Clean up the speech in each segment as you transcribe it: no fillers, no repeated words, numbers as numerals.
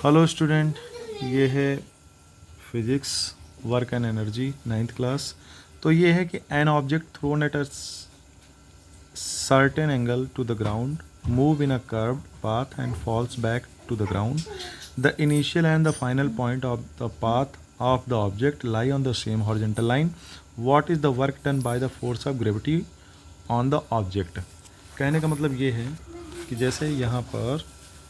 Hello student, ये है physics work and energy 9th class. तो ये है कि an object thrown at a certain angle to the ground move in a curved path and falls back to the ground. The initial and the final point of the path of the object lie on the same horizontal line. What is the work done by the force of gravity on the object? कहने का मतलब ये है कि जैसे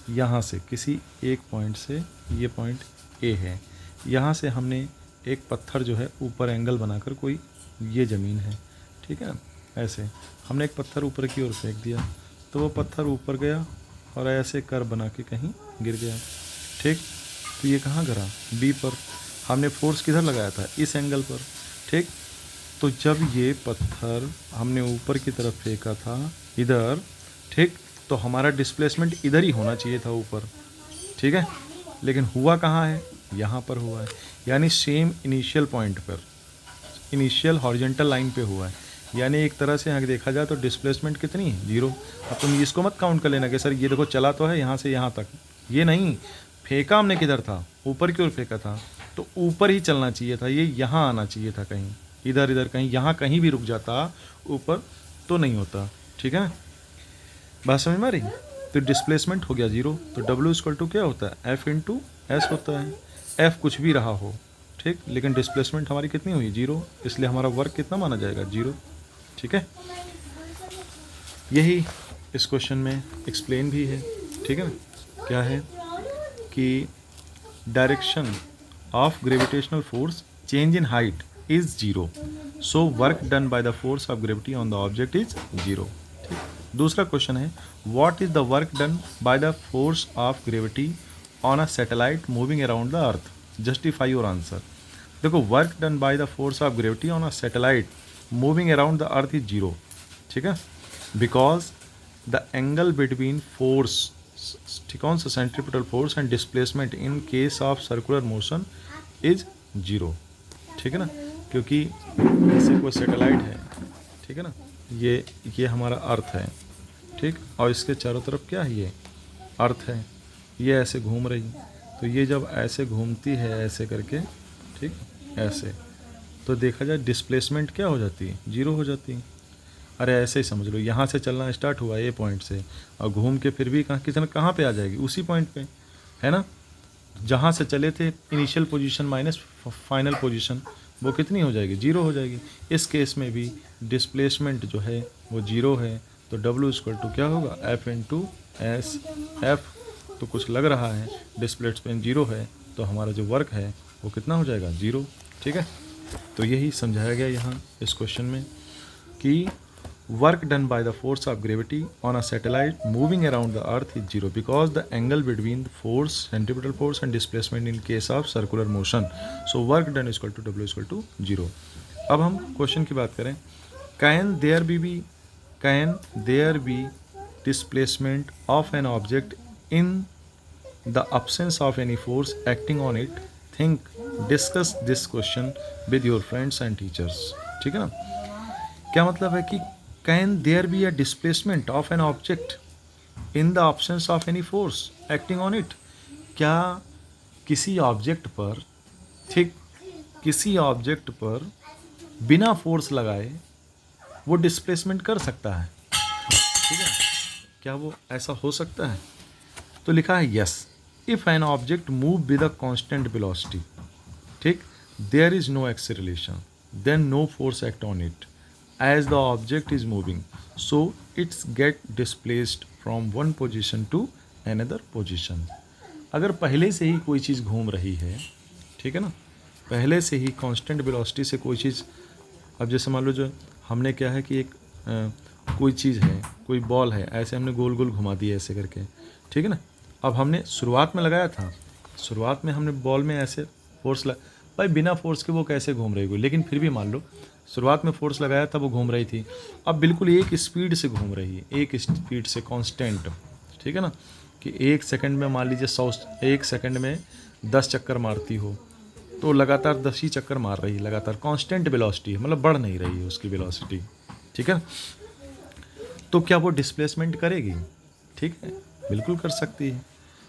यहाँ से किसी एक पॉइंट से, ये पॉइंट ए है, यहाँ से हमने एक पत्थर जो है ऊपर एंगल बनाकर, कोई ये ज़मीन है, ठीक है ना, ऐसे हमने एक पत्थर ऊपर की ओर फेंक दिया तो वो पत्थर ऊपर गया और ऐसे कर बना के कहीं गिर गया, ठीक। तो ये कहाँ गिरा? बी पर। हमने फोर्स किधर लगाया था? इस एंगल पर, ठीक। तो जब ये पत्थर हमने ऊपर की तरफ फेंका था इधर, ठीक, तो हमारा डिस्प्लेसमेंट इधर ही होना चाहिए था, ऊपर, ठीक है। लेकिन हुआ कहाँ है? यहाँ पर हुआ है, यानी सेम इनिशियल पॉइंट पर, इनिशियल हॉरिजॉन्टल लाइन पे हुआ है। यानी एक तरह से अगर देखा जाए तो डिस्प्लेसमेंट कितनी है? 0। अब तुम इसको मत काउंट कर लेना कि सर ये देखो चला तो है यहाँ से यहाँ तक, ये नहीं, फेंका हमने किधर था? ऊपर की ओर फेंका था, तो ऊपर ही चलना चाहिए था, ये यहाँ आना चाहिए था, कहीं इधर कहीं, यहाँ कहीं भी रुक जाता ऊपर तो नहीं होता, ठीक है। बात समझ में आ रही? तो डिस्प्लेसमेंट हो गया 0, तो W क्या होता है? F इंटू एस होता है। F कुछ भी रहा हो, ठीक, लेकिन डिस्प्लेसमेंट हमारी कितनी हुई? 0, इसलिए हमारा वर्क कितना माना जाएगा? 0, ठीक है। यही इस क्वेश्चन में एक्सप्लेन भी है, ठीक है ना। क्या है कि direction of gravitational force change in height is 0, so work done by the force of gravity on the object is 0, ठीक। दूसरा क्वेश्चन है, what is the work done by the force of gravity on a satellite moving around the earth? Justify your answer. देखो, work done by the force of gravity on a satellite moving around the earth is 0, ठीक है, because the angle between force, ठीक, on centripetal force and displacement in case of circular motion is 0, ठीक है ना। क्योंकि जैसे कोई satellite है, ठीक है ना, ये हमारा अर्थ है, ठीक, और इसके चारों तरफ क्या है? ये अर्थ है, ये ऐसे घूम रही, तो ये जब ऐसे घूमती है ऐसे करके, ठीक, ऐसे, तो देखा जाए डिस्प्लेसमेंट क्या हो जाती है? 0 हो जाती है। अरे ऐसे ही समझ लो, यहाँ से चलना स्टार्ट हुआ ए पॉइंट से और घूम के फिर भी कहाँ पे आ जाएगी? उसी पॉइंट पे, है ना। जहाँ से चले थे initial position minus final position, वो कितनी हो जाएगी? 0 हो जाएगी। इस केस में भी डिस्प्लेसमेंट जो है वो 0 है, तो W क्या होगा? F into S. F तो कुछ लग रहा है, डिस्प्लेसमेंट 0 है, तो हमारा जो वर्क है वो कितना हो जाएगा? 0, ठीक है। तो यही समझाया गया यहाँ इस क्वेश्चन में कि work done by the force of gravity on a satellite moving around the earth is 0 because the angle between force, centripetal force and displacement in case of circular motion, so work done is two W 0। अब हम question की बात करें, can there be displacement of an object in the absence of any force acting on it? think, discuss this question with your friends and teachers, ठीक है ना। क्या मतलब है कि can there be a displacement of an object in the absence of any force acting on it? क्या किसी object पर, ठीक, किसी ऑब्जेक्ट पर बिना फोर्स लगाए वो डिस्प्लेसमेंट कर सकता है, ठीक है, क्या वो ऐसा हो सकता है? तो लिखा है yes, if an object move with a constant velocity, ठीक, there is no acceleration, then no force act on it as the object is moving, so it's get displaced from one position to another position. अगर पहले से ही कोई चीज़ घूम रही है, ठीक है ना, पहले से ही कांस्टेंट वेलोसिटी से कोई चीज़, अब जैसे मान लो जो हमने क्या है कि एक कोई चीज़ है, कोई बॉल है, ऐसे हमने गोल गोल घुमा दी ऐसे करके, ठीक है ना। अब हमने शुरुआत में लगाया था, शुरुआत में हमने बॉल में ऐसे फोर्स भाई बिना फोर्स के वो कैसे घूम रही होगी, लेकिन फिर भी मान लो शुरुआत में फोर्स लगाया था, वो घूम रही थी। अब बिल्कुल एक स्पीड से घूम रही है, एक स्पीड से कांस्टेंट, ठीक है ना, कि 1 सेकंड में मान लीजिए 1 सेकंड में 10 चक्कर मारती हो, तो लगातार 10 ही चक्कर मार रही है, लगातार कांस्टेंट वेलोसिटी है, मतलब बढ़ नहीं रही है उसकी वेलोसिटी, ठीक है। तो क्या वो डिस्प्लेसमेंट करेगी? ठीक है, बिल्कुल कर सकती है।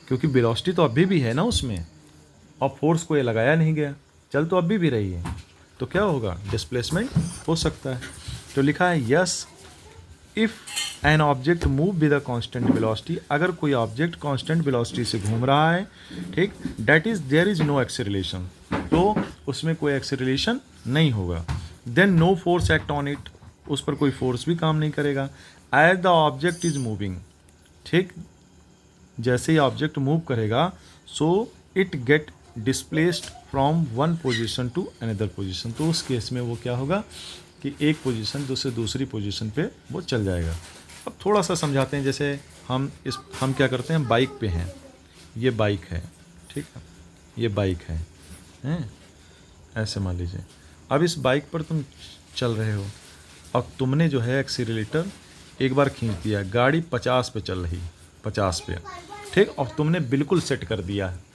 क्योंकि वेलोसिटी तो अभी भी है ना उसमें, और फोर्स को ये लगाया नहीं गया, चल तो अभी भी रही है, तो क्या होगा, डिस्प्लेसमेंट हो सकता है। तो लिखा है yes if an object move with a constant velocity, अगर कोई ऑब्जेक्ट कांस्टेंट वेलोसिटी से घूम रहा है, ठीक, that is there is no acceleration, तो उसमें कोई एक्सेलरेशन नहीं होगा। Then no force act on it, उस पर कोई फोर्स भी काम नहीं करेगा। As the object is moving, ठीक, जैसे ही ऑब्जेक्ट मूव करेगा, so it get displaced from one position to another position, तो उस केस में वो क्या होगा कि एक पोजीशन से दूसरी पोजीशन पे वो चल जाएगा। अब थोड़ा सा समझाते हैं, जैसे हम क्या करते हैं, बाइक पे हैं, ये बाइक है, ठीक है, ये बाइक है, हैं, ऐसे मान लीजिए। अब इस बाइक पर तुम चल रहे हो, अब तुमने जो है एक्सीलरेटर एक बार खींच दिया, गाड़ी 50 पे चल रही, 50 पे, ठीक, और तुमने बिल्कुल सेट कर दिया है,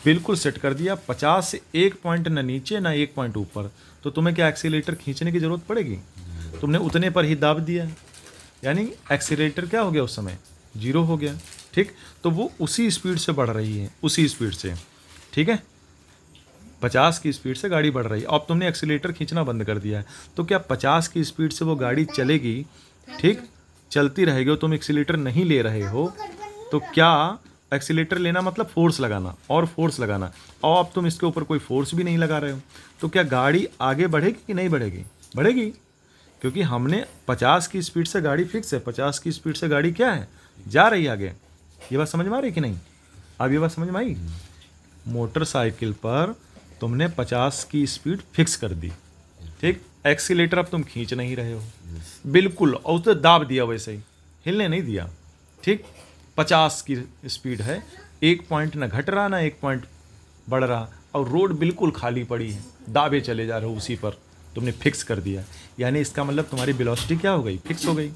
बिल्कुल सेट कर दिया, 50 से एक पॉइंट ना नीचे ना एक पॉइंट ऊपर, तो तुम्हें क्या एक्सीलरेटर खींचने की ज़रूरत पड़ेगी, तुमने उतने पर ही दाब दिया, यानी एक्सीलरेटर क्या हो गया उस समय, 0 हो गया, ठीक, तो वो उसी स्पीड से बढ़ रही है, उसी स्पीड से, ठीक है, 50 की स्पीड से गाड़ी बढ़ रही है। अब तुमने एक्सीलरेटर खींचना बंद कर दिया है, तो क्या 50 की स्पीड से वो गाड़ी चलेगी, ठीक, चलती रहेगी, और तुम एक्सीलरेटर नहीं ले रहे हो, तो क्या एक्सीलेटर लेना मतलब फोर्स लगाना और फोर्स लगाना, और अब तुम इसके ऊपर कोई फोर्स भी नहीं लगा रहे हो, तो क्या गाड़ी आगे बढ़ेगी कि नहीं बढ़ेगी, बढ़ेगी, क्योंकि हमने 50 की स्पीड से गाड़ी फिक्स है, 50 की स्पीड से गाड़ी क्या है, जा रही है आगे। ये बात समझ में आ रही कि नहीं, अब ये बात समझ में आई। मोटरसाइकिल पर तुमने 50 की स्पीड फिक्स कर दी, ठीक, एक्सीलेटर अब तुम खींच नहीं रहे हो, बिल्कुल, और उसे दाब दिया, वैसे ही हिलने नहीं दिया, ठीक, 50 की स्पीड है, एक पॉइंट ना घट रहा ना एक पॉइंट बढ़ रहा, और रोड बिल्कुल खाली पड़ी है, दाबे चले जा रहे हो, उसी पर तुमने फिक्स कर दिया, यानी इसका मतलब तुम्हारी वेलोसिटी क्या हो गई, फिक्स हो गई,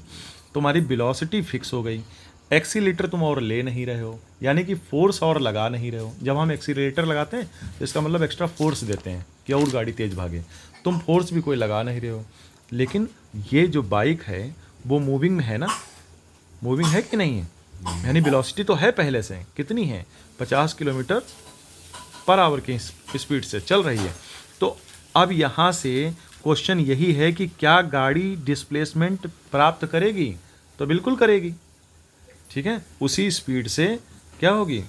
तुम्हारी वेलोसिटी फिक्स हो गई, एक्सीलरेटर तुम और ले नहीं रहे हो, यानी कि फोर्स और लगा नहीं रहे हो। जब हम एक्सीलरेटर लगाते हैं तो इसका मतलब एक्स्ट्रा फोर्स देते हैं कि और गाड़ी तेज़ भागे, तुम फोर्स भी कोई लगा नहीं रहे हो। लेकिन ये जो बाइक है वो मूविंग में है ना, मूविंग है कि नहीं है, यानी वेलोसिटी तो है पहले से, कितनी है, 50 किलोमीटर पर आवर की स्पीड से चल रही है। तो अब यहाँ से क्वेश्चन यही है कि क्या गाड़ी डिस्प्लेसमेंट प्राप्त करेगी, तो बिल्कुल करेगी, ठीक है, उसी स्पीड से क्या होगी,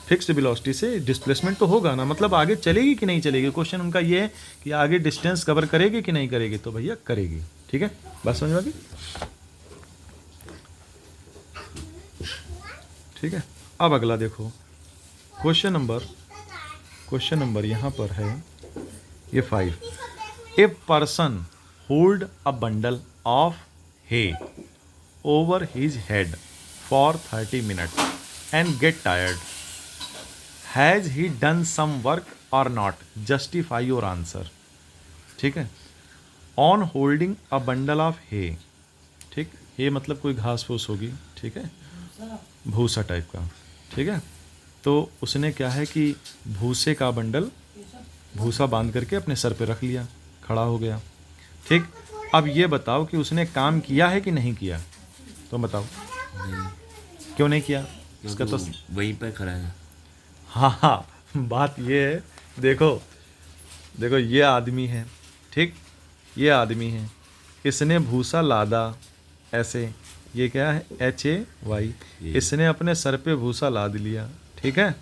फिक्स्ड वेलोसिटी से डिस्प्लेसमेंट तो होगा ना, मतलब आगे चलेगी कि नहीं चलेगी। क्वेश्चन उनका ये है कि आगे डिस्टेंस कवर करेगी कि नहीं करेगी, तो भैया करेगी, ठीक है, बात समझ में आ गई, ठीक है। अब अगला देखो, क्वेश्चन नंबर यहाँ पर है ये 5। A person hold a bundle of hay over his head for 30 minutes and get tired, has he done some work or not, justify your answer, ठीक है। On holding a bundle of hay, ठीक, hay मतलब कोई घास फूस होगी, ठीक है, भूसा टाइप का, ठीक है, तो उसने क्या है कि भूसे का बंडल, भूसा बांध करके अपने सर पे रख लिया, खड़ा हो गया, ठीक। अब ये बताओ कि उसने काम किया है कि नहीं किया, तो बताओ क्यों नहीं किया, इसका तो वहीं पर खड़ा है। हाँ, बात ये है, देखो ये आदमी है, ठीक, ये आदमी है, इसने भूसा लादा ऐसे, ये क्या है HAY, इसने अपने सर पे भूसा लाद लिया, ठीक है,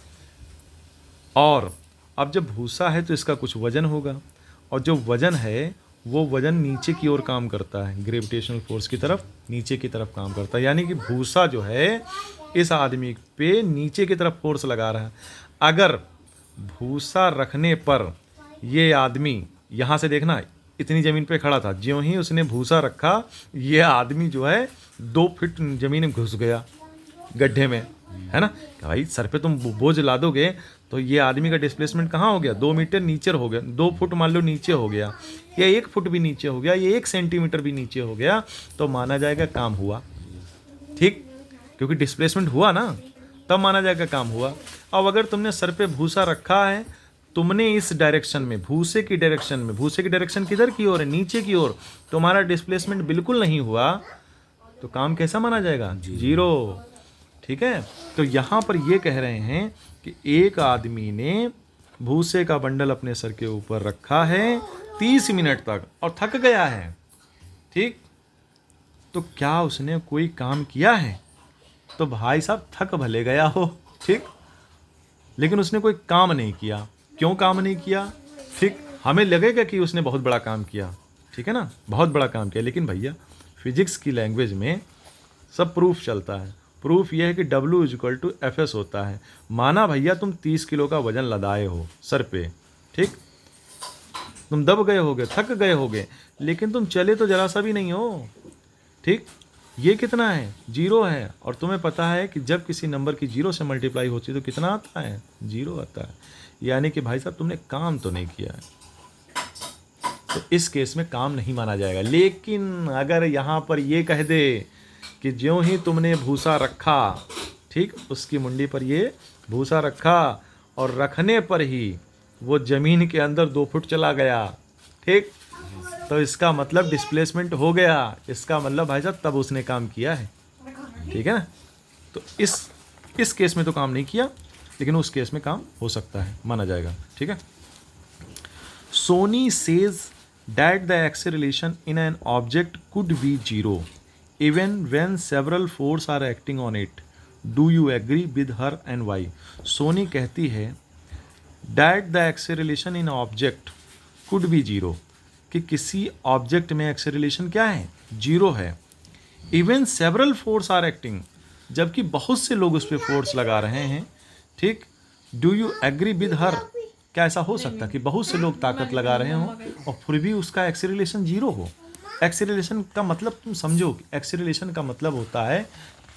और अब जब भूसा है तो इसका कुछ वजन होगा, और जो वजन है वो वजन नीचे की ओर काम करता है, ग्रेविटेशनल फोर्स की तरफ, नीचे की तरफ काम करता है, यानी कि भूसा जो है इस आदमी पे नीचे की तरफ फोर्स लगा रहा है। अगर भूसा रखने पर ये आदमी, यहाँ से देखना, इतनी ज़मीन पे खड़ा था, ज्यों ही उसने भूसा रखा, ये आदमी जो है 2 फीट ज़मीन में घुस गया, गड्ढे में, है ना, कि भाई सर पे तुम बोझ ला दोगे तो ये आदमी का डिस्प्लेसमेंट कहाँ हो गया, 2 मीटर नीचे हो गया, 2 फुट मान लो नीचे हो गया, या 1 फुट भी नीचे हो गया, या 1 सेंटीमीटर भी नीचे हो गया, तो माना जाएगा काम हुआ, ठीक, क्योंकि डिस्प्लेसमेंट हुआ ना, तब माना जाएगा काम हुआ। अब अगर तुमने सर पे भूसा रखा है, तुमने इस डायरेक्शन में, भूसे की डायरेक्शन में, भूसे की डायरेक्शन किधर की ओर है, नीचे की ओर, तुम्हारा डिस्प्लेसमेंट बिल्कुल नहीं हुआ, तो काम कैसा माना जाएगा, 0। ठीक है। तो यहाँ पर ये कह रहे हैं कि एक आदमी ने भूसे का बंडल अपने सर के ऊपर रखा है 30 मिनट तक और थक गया है, ठीक। तो क्या उसने कोई काम किया है? तो भाई साहब थक भले गया हो, ठीक, लेकिन उसने कोई काम नहीं किया। क्यों काम नहीं किया? ठीक, हमें लगेगा कि उसने बहुत बड़ा काम किया, ठीक है ना, बहुत बड़ा काम किया, लेकिन भैया फिजिक्स की लैंग्वेज में सब प्रूफ चलता है। प्रूफ ये है कि W=Fs होता है। माना भैया तुम 30 किलो का वजन लदाए हो सर पे, ठीक, तुम दब गए होगे, थक गए होगे, लेकिन तुम चले तो जरा सा भी नहीं हो, ठीक। ये कितना है? 0 है। और तुम्हें पता है कि जब किसी नंबर की 0 से मल्टीप्लाई होती है तो कितना आता है? 0 आता है। यानी कि भाई साहब तुमने काम तो नहीं किया है, तो इस केस में काम नहीं माना जाएगा। लेकिन अगर यहाँ पर ये कह दे कि ज्यों ही तुमने भूसा रखा, ठीक, उसकी मुंडी पर ये भूसा रखा और रखने पर ही वो जमीन के अंदर 2 फुट चला गया, ठीक, तो इसका मतलब डिस्प्लेसमेंट हो गया। इसका मतलब भाई साहब तब उसने काम किया है, ठीक है ना। तो इस केस में तो काम नहीं किया, लेकिन उस केस में काम हो सकता है, माना जाएगा, ठीक है। Soni says that the acceleration in an object could be 0 even when several forces are acting on it. Do you agree with her and why? Soni कहती है that the acceleration in object could be 0, कि किसी object में acceleration क्या है? 0 है। Even several force are acting, जबकि बहुत से लोग उस पर फोर्स लगा रहे हैं, ठीक। Do you agree with her? क्या ऐसा हो सकता है कि बहुत से लोग ताकत लगा रहे हों और फिर भी उसका एक्सेलरेशन 0 हो? एक्सेलरेशन का मतलब तुम समझो, एक्सेलरेशन का मतलब होता है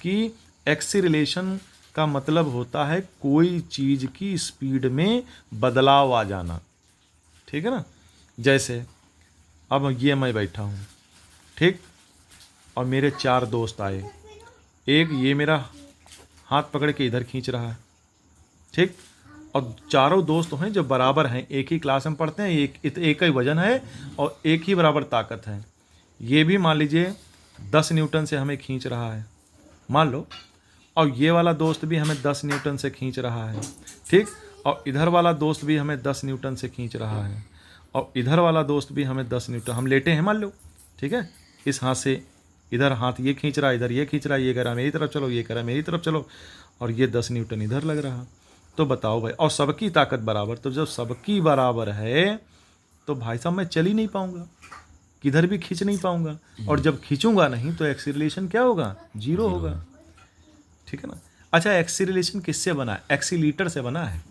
कि एक्सेलरेशन का मतलब होता है कोई चीज़ की स्पीड में बदलाव आ जाना, ठीक है ना। जैसे अब ये मैं बैठा हूँ, ठीक, और मेरे 4 दोस्त आए, एक ये मेरा हाथ पकड़ के इधर खींच रहा है, ठीक, और चारों दोस्त हैं जो बराबर हैं, एक ही क्लास में पढ़ते हैं, एक ही वजन है और एक ही बराबर ताकत है। ये भी मान लीजिए 10 न्यूटन से हमें खींच रहा है, मान लो, और ये वाला दोस्त भी हमें 10 न्यूटन से खींच रहा है, ठीक, और इधर वाला दोस्त भी हमें 10 न्यूटन से खींच रहा है, और इधर वाला दोस्त भी हमें 10 न्यूटन, हम लेटे हैं मान लो, ठीक है, इस हाथ से इधर हाथ ये खींच रहा है, इधर ये खींच रहा है, ये कह रहा मेरी तरफ चलो, ये कह रहा मेरी तरफ चलो, और ये 10 न्यूटन इधर लग रहा। तो बताओ भाई, और सबकी ताकत बराबर, तो जब सबकी बराबर है तो भाई साहब मैं चल ही नहीं पाऊंगा, किधर भी खींच नहीं पाऊंगा, और जब खींचूंगा नहीं तो एक्सीलरेशन क्या होगा? 0 होगा, ठीक है ना। अच्छा, एक्सीलरेशन किससे बना है? एक्सीलीटर से बना है।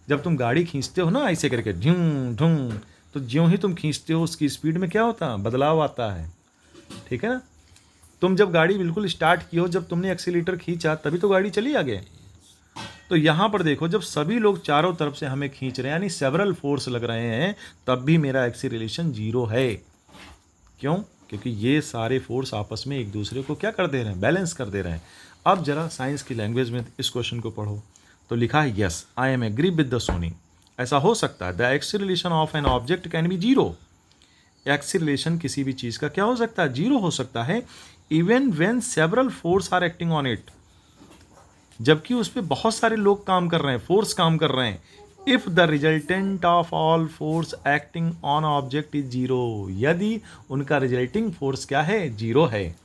जब तुम गाड़ी खींचते हो ना ऐसे करके ढूं ढूं, तो ज्यों ही तुम खींचते हो उसकी स्पीड में क्या होता है? बदलाव आता है, ठीक है ना। तुम जब गाड़ी बिल्कुल स्टार्ट की हो, जब तुमने एक्सीलीटर खींचा तभी तो गाड़ी चली आगे। तो यहाँ पर देखो, जब सभी लोग चारों तरफ से हमें खींच रहे हैं, यानी सेवरल फोर्स लग रहे हैं, तब भी मेरा एक्सीलरेशन 0 है। क्यों? क्योंकि ये सारे फोर्स आपस में एक दूसरे को क्या कर दे रहे हैं? बैलेंस कर दे रहे हैं। अब जरा साइंस की लैंग्वेज में इस क्वेश्चन को पढ़ो, तो लिखा है yes I am agree with the Soni. ऐसा हो सकता है the acceleration of an object can be 0। Acceleration किसी भी चीज़ का क्या हो सकता है? 0 हो सकता है, even when several force are acting on it, जबकि उस पर बहुत सारे लोग काम कर रहे हैं, फोर्स काम कर रहे हैं। If the resultant of all force acting on object is 0, यदि उनका रिजल्टिंग फोर्स क्या है? 0 है।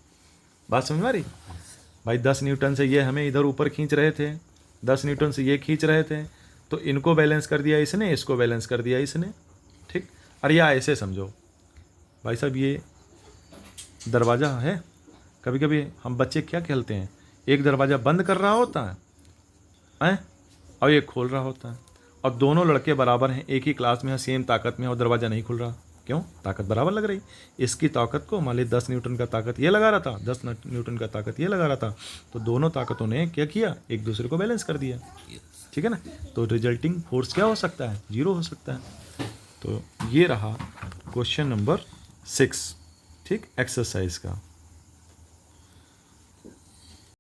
बात समझ में आ रही भाई? 10 न्यूटन से ये हमें इधर ऊपर खींच रहे थे, 10 न्यूटन से ये खींच रहे थे, तो इनको बैलेंस कर दिया इसने, इसको बैलेंस कर दिया इसने, ठीक। और या ऐसे समझो भाई साहब, ये दरवाज़ा है, कभी कभी हम बच्चे क्या खेलते हैं, एक दरवाज़ा बंद कर रहा होता है और एक खोल रहा होता है, और दोनों लड़के बराबर हैं, एक ही क्लास में हैं, सेम ताकत में है, और दरवाज़ा नहीं खुल रहा। क्यों? ताकत बराबर लग रही। इसकी ताकत को मान ली 10 न्यूटन का ताकत ये लगा रहा था, 10 न्यूटन का ताकत ये लगा रहा था, तो दोनों ताकतों ने क्या किया? एक दूसरे को बैलेंस कर दिया, ठीक है ना। तो रिजल्टिंग फोर्स क्या हो सकता है? 0 हो सकता है। तो ये रहा क्वेश्चन नंबर 6, ठीक, एक्सरसाइज का।